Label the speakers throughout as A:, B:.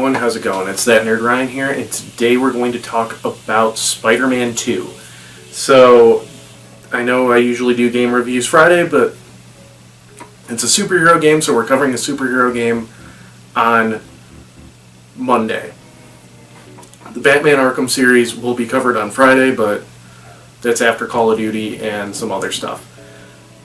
A: everyone, how's it going? It's That Nerd Ryan here, and today we're going to talk about Spider-Man 2. So, I know I usually do game reviews Friday, but it's a superhero game, so we're covering a superhero game on Monday. The Batman Arkham series will be covered on Friday, but that's after Call of Duty and some other stuff.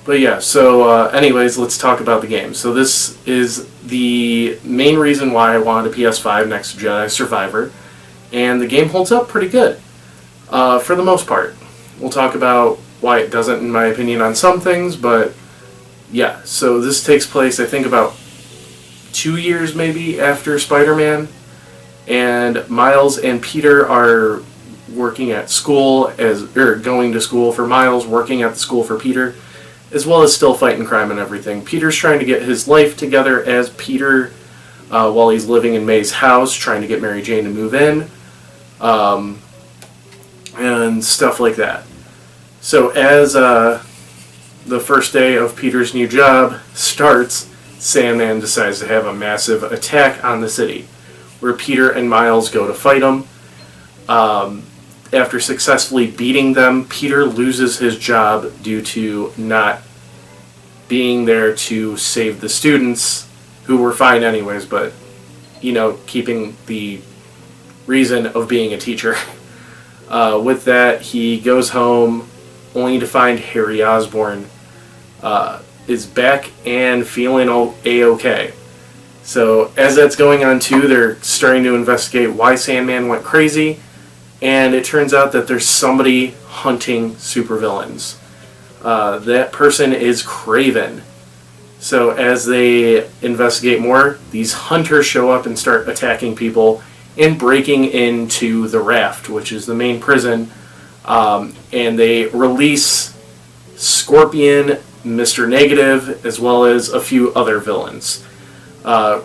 A: But yeah, so anyways, let's talk about the game. So this is the main reason why I wanted a PS5 next to Jedi Survivor, and the game holds up pretty good, for the most part. We'll talk about why it doesn't, in my opinion, on some things, but yeah, so this takes place, I think, about 2 years maybe after Spider-Man, and Miles and Peter are working at school, going to school for Miles, working at the school for Peter, as well as still fighting crime and everything. Peter's trying to get his life together as Peter, while he's living in May's house, trying to get Mary Jane to move in, and stuff like that. So as the first day of Peter's new job starts, Sandman decides to have a massive attack on the city, where Peter and Miles go to fight him. After successfully beating them, Peter loses his job due to not being there to save the students, who were fine anyways, but, you know, keeping the reason of being a teacher. With that, he goes home, only to find Harry Osborn is back and feeling A-okay. So, as that's going on too, they're starting to investigate why Sandman went crazy, and it turns out that there's somebody hunting supervillains. That person is Kraven. So as they investigate more, these hunters show up and start attacking people and breaking into the Raft, which is the main prison, and they release Scorpion, Mr. Negative, as well as a few other villains.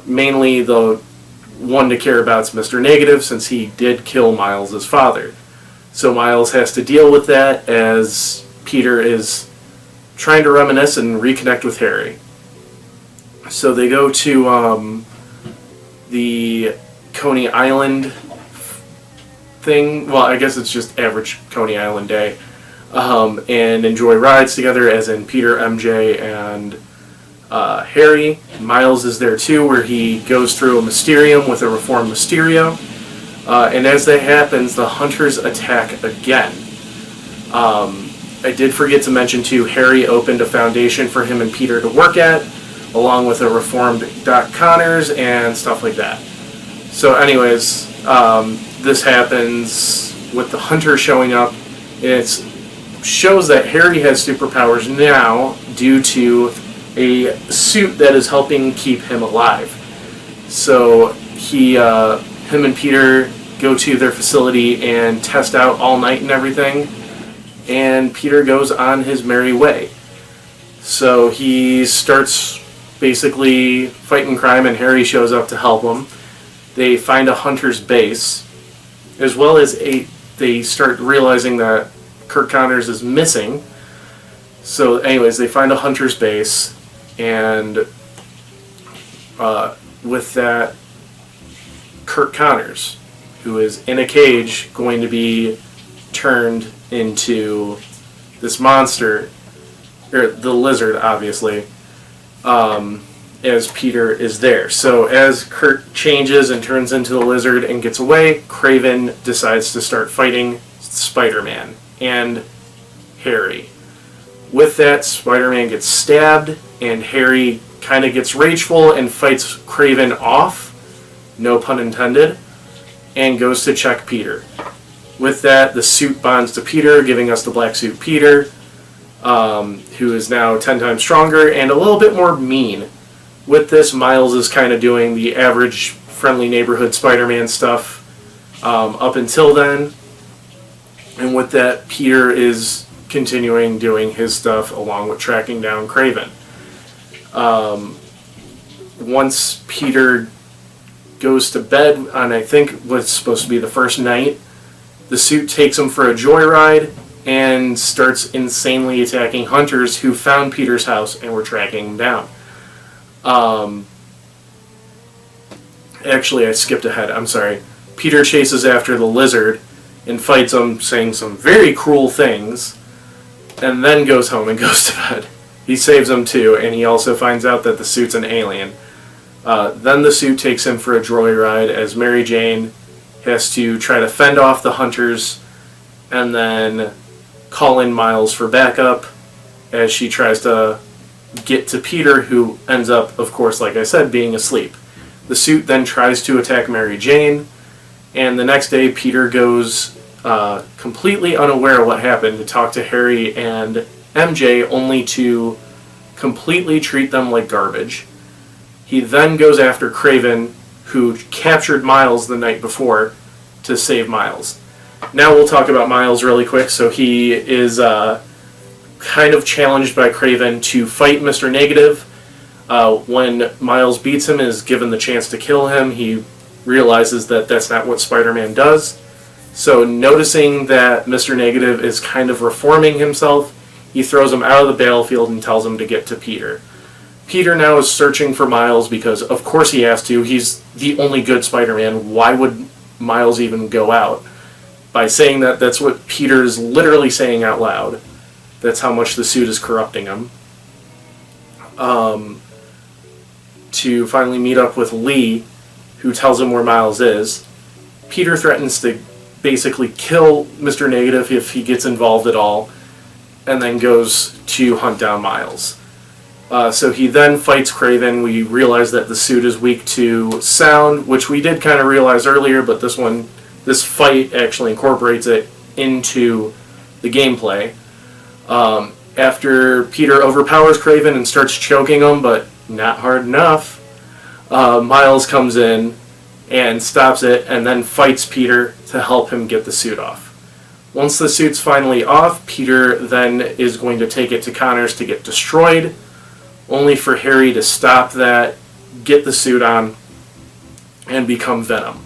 A: Mainly the one to care about is Mr. Negative, since he did kill Miles' father. So Miles has to deal with that as Peter is trying to reminisce and reconnect with Harry. So they go to the Coney Island thing. Well, I guess it's just average Coney Island day. And enjoy rides together, as in Peter, MJ, and Harry. Miles is there too, where he goes through a Mysterium with a reformed Mysterio. And as that happens, the hunters attack again. I did forget to mention too, Harry opened a foundation for him and Peter to work at, along with a reformed Doc Connors and stuff like that. So anyways, this happens with the hunter showing up. It shows that Harry has superpowers now due to a suit that is helping keep him alive. So him and Peter go to their facility and test out All Night and everything, and Peter goes on his merry way. So he starts basically fighting crime, and Harry shows up to help him. They find a hunter's base, as well as they start realizing that Curt Connors is missing. So anyways, they find a hunter's base, and with that, Curt Connors, who is in a cage, going to be turned into this monster, or the lizard, obviously, as Peter is there. So as Curt changes and turns into the lizard and gets away, Kraven decides to start fighting Spider-Man and Harry. With that, Spider-Man gets stabbed, and Harry kind of gets rageful and fights Kraven off, no pun intended, and goes to check Peter. With that, the suit bonds to Peter, giving us the black suit Peter, who is now 10 times stronger and a little bit more mean. With this, Miles is kind of doing the average friendly neighborhood Spider-Man stuff up until then. And with that, Peter is continuing doing his stuff along with tracking down Kraven. Once Peter goes to bed on, I think, what's supposed to be the first night, the suit takes him for a joyride and starts insanely attacking hunters who found Peter's house and were tracking him down. Actually, I skipped ahead. I'm sorry. Peter chases after the lizard and fights him, saying some very cruel things, and then goes home and goes to bed. He saves him too, and he also finds out that the suit's an alien. Then the suit takes him for a joyride as Mary Jane has to try to fend off the hunters and then call in Miles for backup as she tries to get to Peter, who ends up, of course, like I said, being asleep. The suit then tries to attack Mary Jane, and the next day Peter goes completely unaware of what happened to talk to Harry and MJ, only to completely treat them like garbage. He then goes after Kraven, who captured Miles the night before, to save Miles. Now we'll talk about Miles really quick. So he is kind of challenged by Kraven to fight Mr. Negative. When Miles beats him and is given the chance to kill him, he realizes that that's not what Spider-Man does. So noticing that Mr. Negative is kind of reforming himself, he throws him out of the battlefield and tells him to get to Peter. Peter now is searching for Miles because, of course, he has to. He's the only good Spider-Man. Why would Miles even go out? By saying that, that's what Peter is literally saying out loud. That's how much the suit is corrupting him. To finally meet up with Lee, who tells him where Miles is. Peter threatens to basically kill Mr. Negative if he gets involved at all, and then goes to hunt down Miles. So he then fights Kraven. We realize that the suit is weak to sound, which we did kind of realize earlier, but this fight actually incorporates it into the gameplay. After Peter overpowers Kraven and starts choking him, but not hard enough, Miles comes in and stops it, and then fights Peter to help him get the suit off. Once the suit's finally off, Peter then is going to take it to Connors to get destroyed, only for Harry to stop that, get the suit on, and become Venom.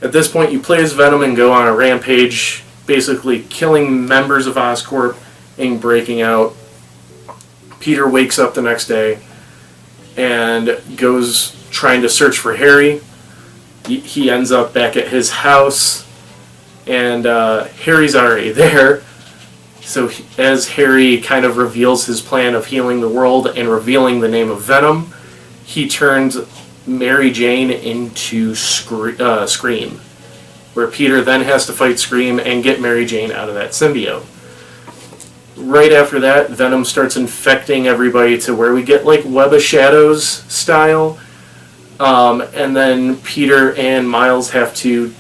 A: At this point, you play as Venom and go on a rampage, basically killing members of Oscorp and breaking out. Peter wakes up the next day and goes trying to search for Harry. He ends up back at his house, and Harry's already there. So as Harry kind of reveals his plan of healing the world and revealing the name of Venom, he turns Mary Jane into Scream, where Peter then has to fight Scream and get Mary Jane out of that symbiote. Right after that, Venom starts infecting everybody to where we get like Web of Shadows style, and then Peter and Miles have to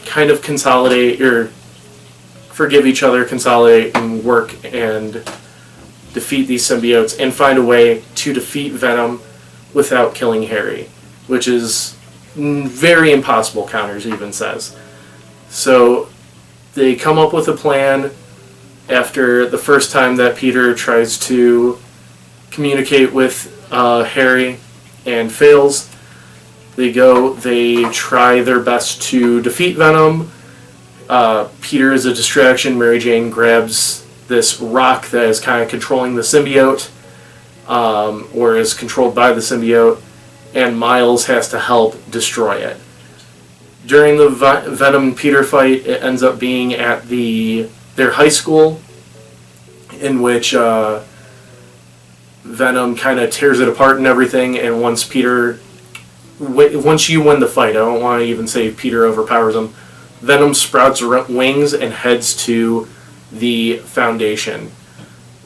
A: kind of consolidate, or forgive each other, consolidate, and work and defeat these symbiotes and find a way to defeat Venom without killing Harry, which is very impossible, Connors even says. So they come up with a plan after the first time that Peter tries to communicate with Harry and fails. They try their best to defeat Venom. Peter is a distraction. Mary Jane grabs this rock that is kind of controlling the symbiote, or is controlled by the symbiote, and Miles has to help destroy it. During the Venom and Peter fight, it ends up being at their high school, in which Venom kind of tears it apart and everything, and once you win the fight, I don't want to even say Peter overpowers him, Venom sprouts wings and heads to the Foundation,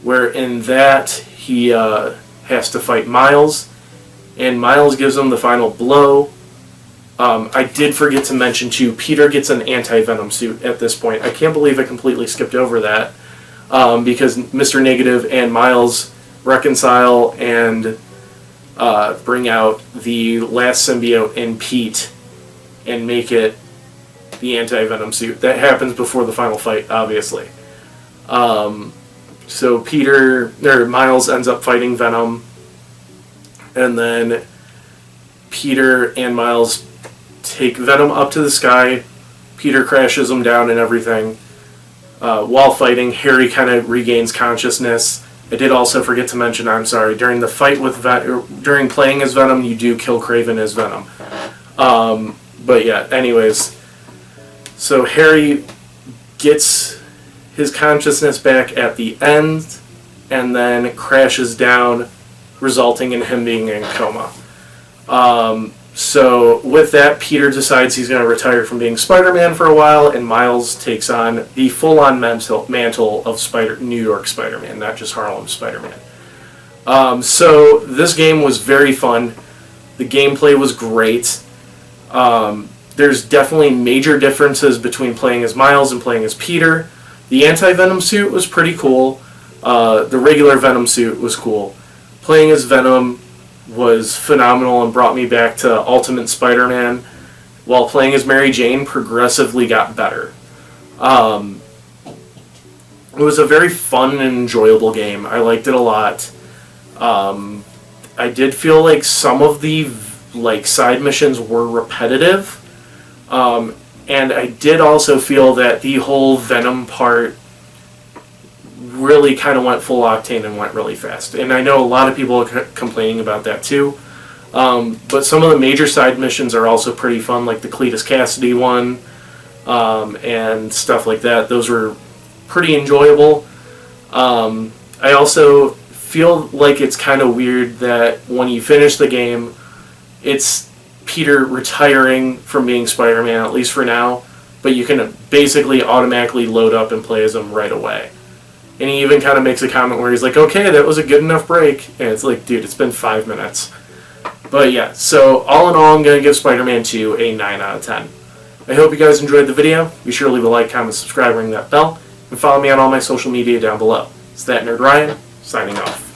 A: where in that he has to fight Miles, and Miles gives him the final blow. I did forget to mention too, Peter gets an anti-Venom suit at this point. I can't believe I completely skipped over that, because Mr. Negative and Miles reconcile and bring out the last symbiote in Pete and make it the anti-Venom suit. That happens before the final fight, obviously. So Miles ends up fighting Venom, and then Peter and Miles take Venom up to the sky. Peter crashes him down and everything. While fighting, Harry kind of regains consciousness. I did also forget to mention, I'm sorry, during the fight with during playing as Venom, you do kill Kraven as Venom. But yeah, anyways, so Harry gets his consciousness back at the end and then crashes down, resulting in him being in coma. So with that, Peter decides he's going to retire from being Spider-Man for a while, and Miles takes on the full-on mantle of New York Spider-Man, not just Harlem Spider-Man. So this game was very fun. The gameplay was great. There's definitely major differences between playing as Miles and playing as Peter. The anti-Venom suit was pretty cool. The regular Venom suit was cool. Playing as Venom was phenomenal and brought me back to Ultimate Spider-Man, while playing as Mary Jane progressively got better. It was a very fun and enjoyable game. I liked it a lot. I did feel like some of the side missions were repetitive, and I did also feel that the whole Venom part really kind of went full octane and went really fast. And I know a lot of people are complaining about that too. But some of the major side missions are also pretty fun, like the Cletus Cassidy one, and stuff like that. Those were pretty enjoyable. I also feel like it's kind of weird that when you finish the game, it's Peter retiring from being Spider-Man, at least for now, but you can basically automatically load up and play as him right away. And he even kind of makes a comment where he's like, okay, that was a good enough break. And it's like, dude, it's been 5 minutes. But yeah, so all in all, I'm going to give Spider-Man 2 a 9 out of 10. I hope you guys enjoyed the video. Be sure to leave a like, comment, subscribe, ring that bell, and follow me on all my social media down below. It's that Nerd Ryan, signing off.